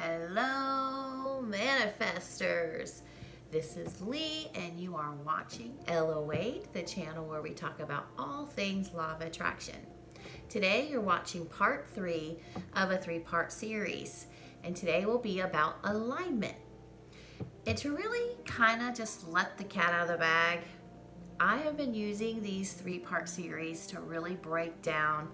Hello, manifestors. This is Lee, and you are watching LO8, the channel where we talk about all things law of attraction. Today, you're watching part 3 of a 3-part series, and today will be about alignment. And to really kind of just let the cat out of the bag, I have been using these 3-part series to really break down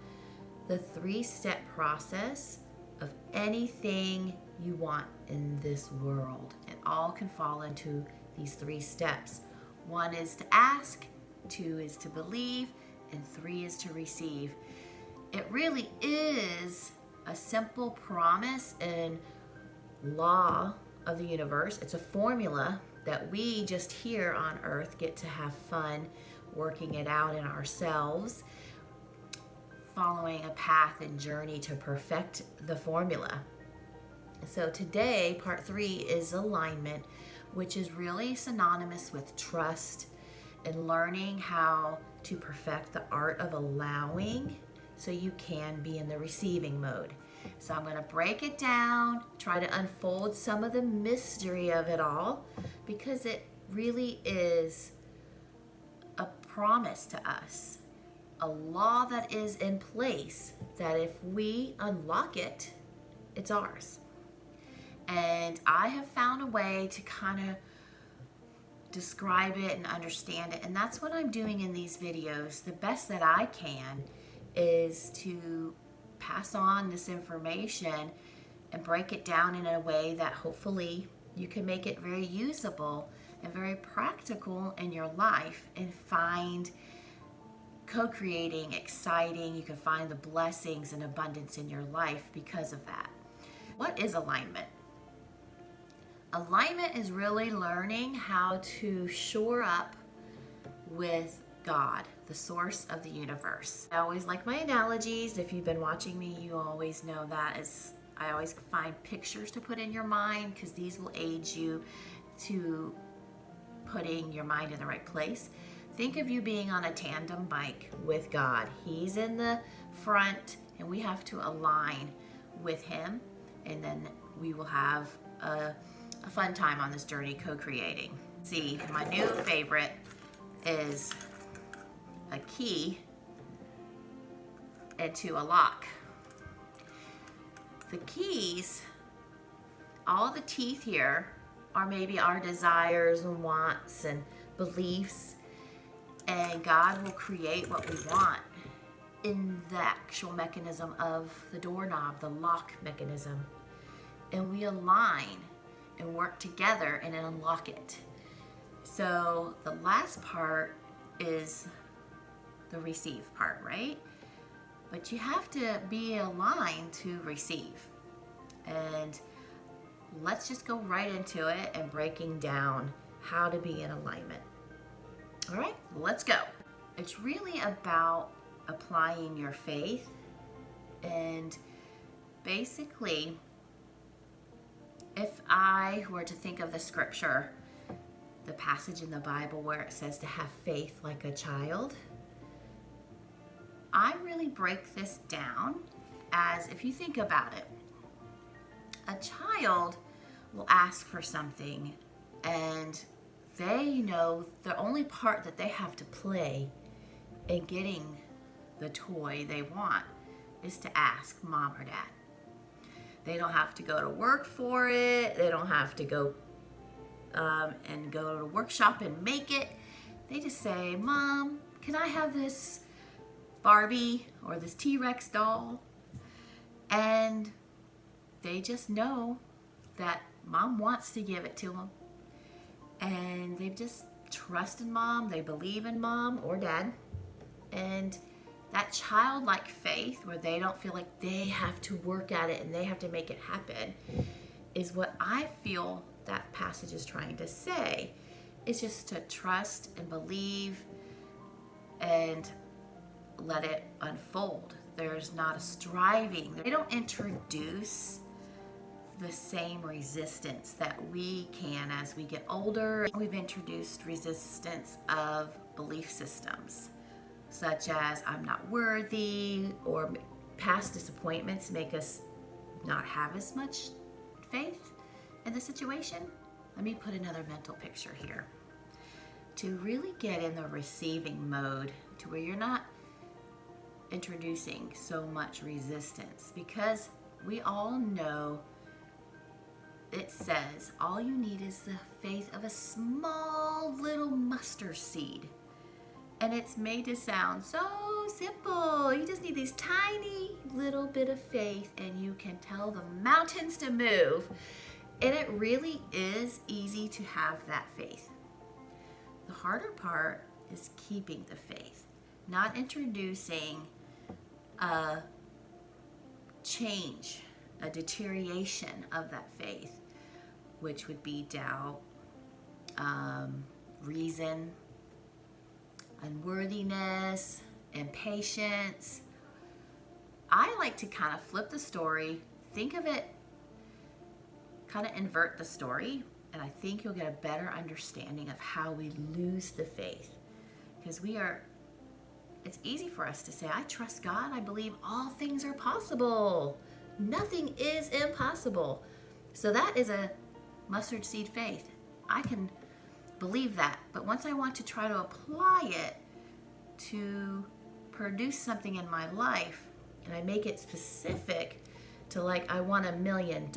the 3-step process of anything you want in this world. It all can fall into these 3 steps. 1 is to ask, 2 is to believe, and 3 is to receive. It really is a simple promise and law of the universe. It's a formula that we just here on earth get to have fun working it out in ourselves, following a path and journey to perfect the formula. So today, part 3 is alignment, which is really synonymous with trust and learning how to perfect the art of allowing so you can be in the receiving mode. So I'm going to break it down, try to unfold some of the mystery of it all, because it really is a promise to us. A law that is in place that if we unlock it, it's ours. And I have found a way to kind of describe it and understand it. And that's what I'm doing in these videos. The best that I can is to pass on this information and break it down in a way that hopefully you can make it very usable and very practical in your life and find co-creating, exciting. You can find the blessings and abundance in your life because of that. What is alignment? Alignment is really learning how to shore up with God, the source of the universe. I always like my analogies. If you've been watching me, you always know that is I always find pictures to put in your mind because these will aid you to putting your mind in the right place. Think of you being on a tandem bike with God. He's in the front and we have to align with him, and then we will have a fun time on this journey co-creating. See, my new favorite is a key into a lock. The keys, all the teeth here are maybe our desires and wants and beliefs, and God will create what we want in the actual mechanism of the doorknob, the lock mechanism. And we align and work together and unlock it. So the last part is the receive part, right? But you have to be aligned to receive. And let's just go right into it and breaking down how to be in alignment. All right, let's go. It's really about applying your faith, and basically, if I were to think of the scripture, the passage in the Bible where it says to have faith like a child, I really break this down as, if you think about it, a child will ask for something and they know the only part that they have to play in getting the toy they want is to ask mom or dad. They don't have to go to work for it. They don't have to go and go to a workshop and make it. They just say, Mom, can I have this Barbie or this T-Rex doll? And they just know that mom wants to give it to them. And they just trust in mom. They believe in mom or dad. And that childlike faith where they don't feel like they have to work at it and they have to make it happen is what I feel that passage is trying to say. It's just to trust and believe and let it unfold. There's not a striving. They don't introduce the same resistance that we can as we get older. We've introduced resistance of belief systems, such as I'm not worthy, or past disappointments make us not have as much faith in the situation? Let me put another mental picture here. To really get in the receiving mode to where you're not introducing so much resistance, because we all know it says all you need is the faith of a small little mustard seed. And it's made to sound so simple. You just need this tiny little bit of faith and you can tell the mountains to move. And it really is easy to have that faith. The harder part is keeping the faith, not introducing a change, a deterioration of that faith, which would be doubt, reason, unworthiness, impatience. I like to kind of flip the story, think of it, kind of invert the story, and I think you'll get a better understanding of how we lose the faith. Because it's easy for us to say, I trust God, I believe all things are possible. Nothing is impossible. So that is a mustard seed faith. I can believe that, but once I want to try to apply it to produce something in my life, and I make it specific to like, I want $1 million,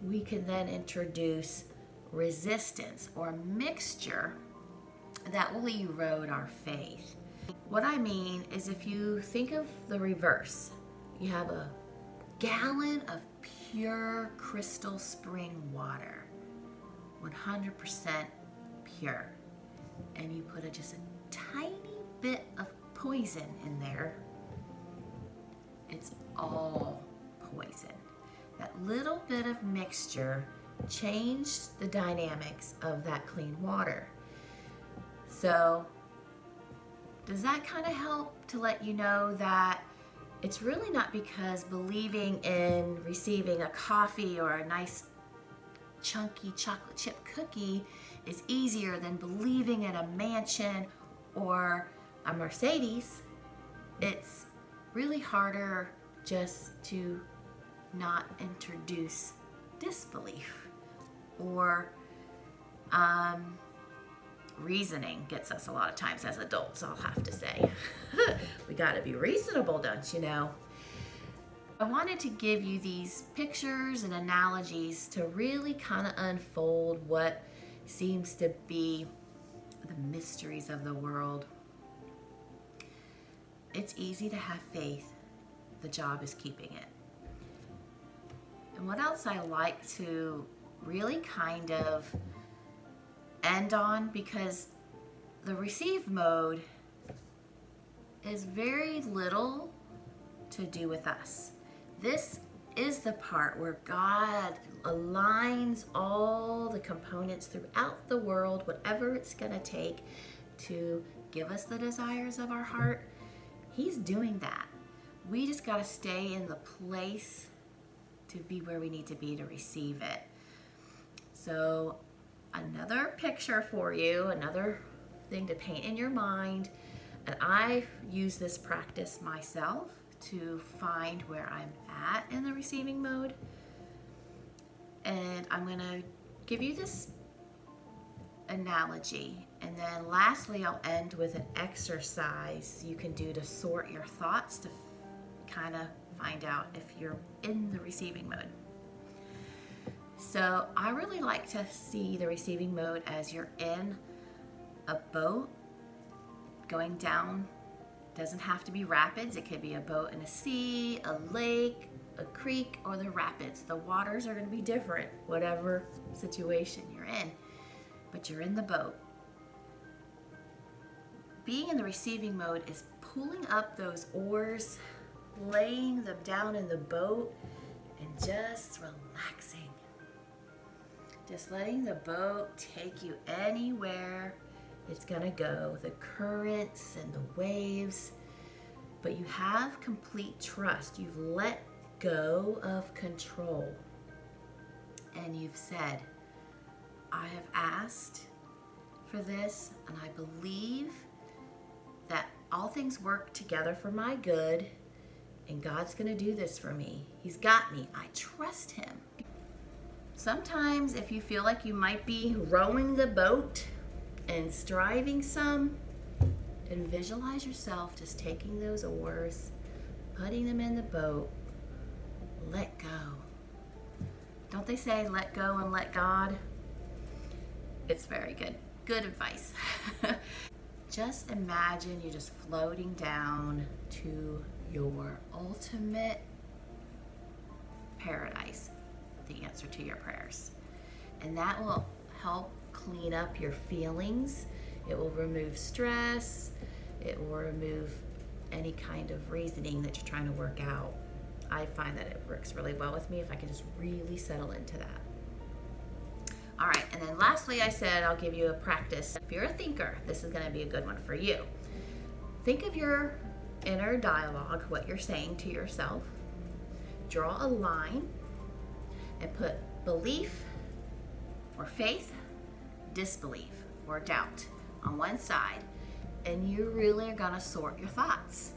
we can then introduce resistance or mixture that will erode our faith. What I mean is, if you think of the reverse, you have a gallon of pure crystal spring water, 100% pure, and you put just a tiny bit of poison in there, it's all poison. That little bit of mixture changed the dynamics of that clean water. So does that kind of help to let you know that it's really not because believing in receiving a coffee or a nice chunky chocolate chip cookie is easier than believing in a mansion or a Mercedes? It's really harder just to not introduce disbelief, or reasoning gets us a lot of times as adults, I'll have to say. We gotta be reasonable, don't you know? I wanted to give you these pictures and analogies to really kind of unfold what seems to be the mysteries of the world. It's easy to have faith. The job is keeping it. And what else I like to really kind of end on, because the receive mode is very little to do with us. This is the part where God aligns all the components throughout the world, whatever it's going to take to give us the desires of our heart. He's doing that. We just got to stay in the place to be where we need to be to receive it. So another picture for you, another thing to paint in your mind. And I use this practice myself to find where I'm at in the receiving mode. And I'm going to give you this analogy. And then lastly, I'll end with an exercise you can do to sort your thoughts to kind of find out if you're in the receiving mode. So I really like to see the receiving mode as you're in a boat going down. Doesn't have to be rapids. It could be a boat in a sea, a lake, a creek, or the rapids. The waters are going to be different, whatever situation you're in, but you're in the boat. Being in the receiving mode is pulling up those oars, laying them down in the boat, and just relaxing. Just letting the boat take you anywhere it's gonna go, the currents and the waves, but you have complete trust. You've let go of control, and you've said, I have asked for this, and I believe that all things work together for my good, and God's gonna do this for me. He's got me. I trust him. sometimes if you feel like you might be rowing the boat and striving some, and visualize yourself just taking those oars, putting them in the boat, let go. Don't they say let go and let God? It's very good. Good advice. Just imagine you're just floating down to your ultimate paradise, the answer to your prayers. And that will help clean up your feelings. It will remove stress. It will remove any kind of reasoning that you're trying to work out. I find that it works really well with me if I can just really settle into that. All right, and then lastly, I said I'll give you a practice. If you're a thinker, this is gonna be a good one for you. Think of your inner dialogue, what you're saying to yourself. Draw a line and put belief or faith, disbelief or doubt on one side, and you really are gonna sort your thoughts.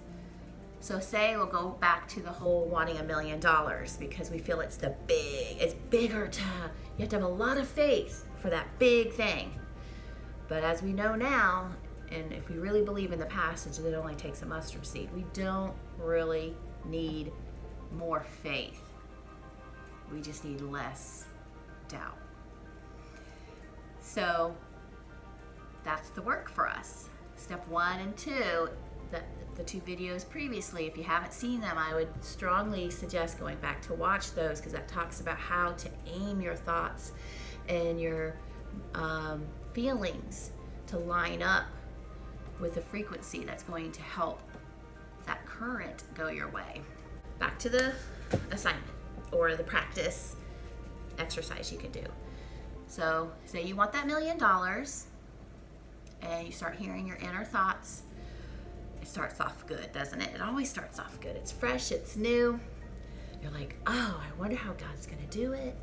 So say we'll go back to the whole wanting $1 million because we feel it's bigger you have to have a lot of faith for that big thing. But as we know now, and if we really believe in the passage that it only takes a mustard seed, we don't really need more faith. We just need less doubt. So that's the work for us. Step 1 and 2, the 2 videos previously, if you haven't seen them, I would strongly suggest going back to watch those, because that talks about how to aim your thoughts and your feelings to line up with a frequency that's going to help that current go your way. Back to the assignment or the practice exercise you can do. So say you want that $1 million and you start hearing your inner thoughts. It starts off good, doesn't it? It always starts off good. It's fresh, it's new. You're like, oh, I wonder how God's gonna do it.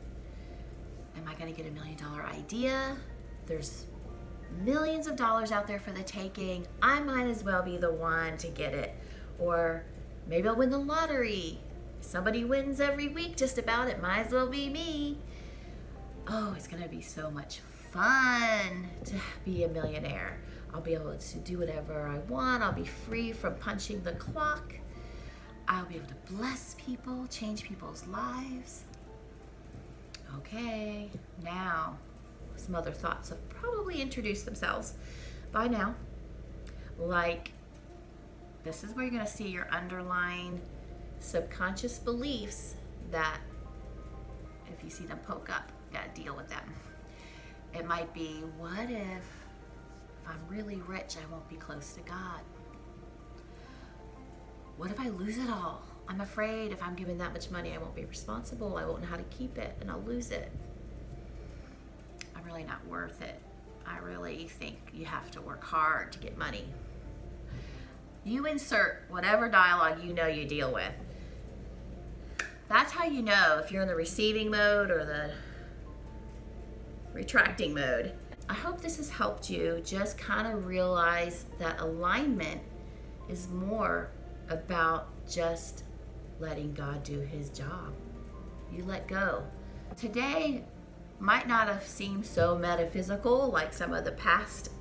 Am I gonna get $1 million idea? There's millions of dollars out there for the taking. I might as well be the one to get it. Or maybe I'll win the lottery. Somebody wins every week just about, it might as well be me. Oh, it's gonna be so much fun to be a millionaire. I'll be able to do whatever I want. I'll be free from punching the clock. I'll be able to bless people, change people's lives. Okay, now some other thoughts have probably introduced themselves by now. Like, this is where you're gonna see your underlying subconscious beliefs that if you see them poke up, you gotta deal with them. It might be, what if I'm really rich, I won't be close to God? What if I lose it all? I'm afraid if I'm given that much money, I won't be responsible. I won't know how to keep it and I'll lose it. I'm really not worth it. I really think you have to work hard to get money. You insert whatever dialogue you know you deal with. That's how you know if you're in the receiving mode or the retracting mode. I hope this has helped you just kind of realize that alignment is more about just letting God do his job. You let go. Today might not have seemed so metaphysical like some of the past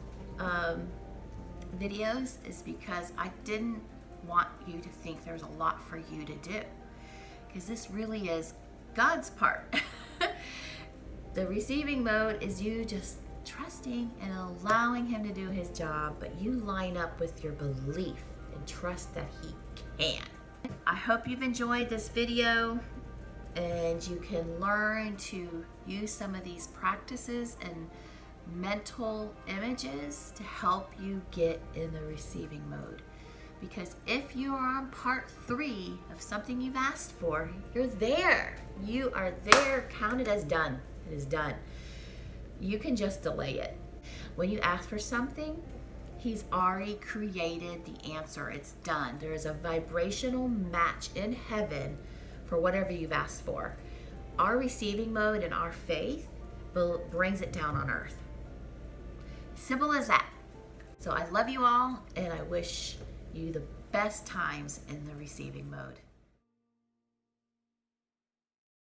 videos, is because I didn't want you to think there's a lot for you to do, because this really is God's part. The receiving mode is you just trusting and allowing him to do his job, but you line up with your belief and trust that he can. I hope you've enjoyed this video and you can learn to use some of these practices and mental images to help you get in the receiving mode. Because if you are on part 3 of something you've asked for, you're there. You are there. Count it as done. It is done. You can just delay it. When you ask for something, he's already created the answer. It's done. There is a vibrational match in heaven for whatever you've asked for. Our receiving mode and our faith brings it down on earth. Simple as that. So I love you all, and I wish you the best times in the receiving mode.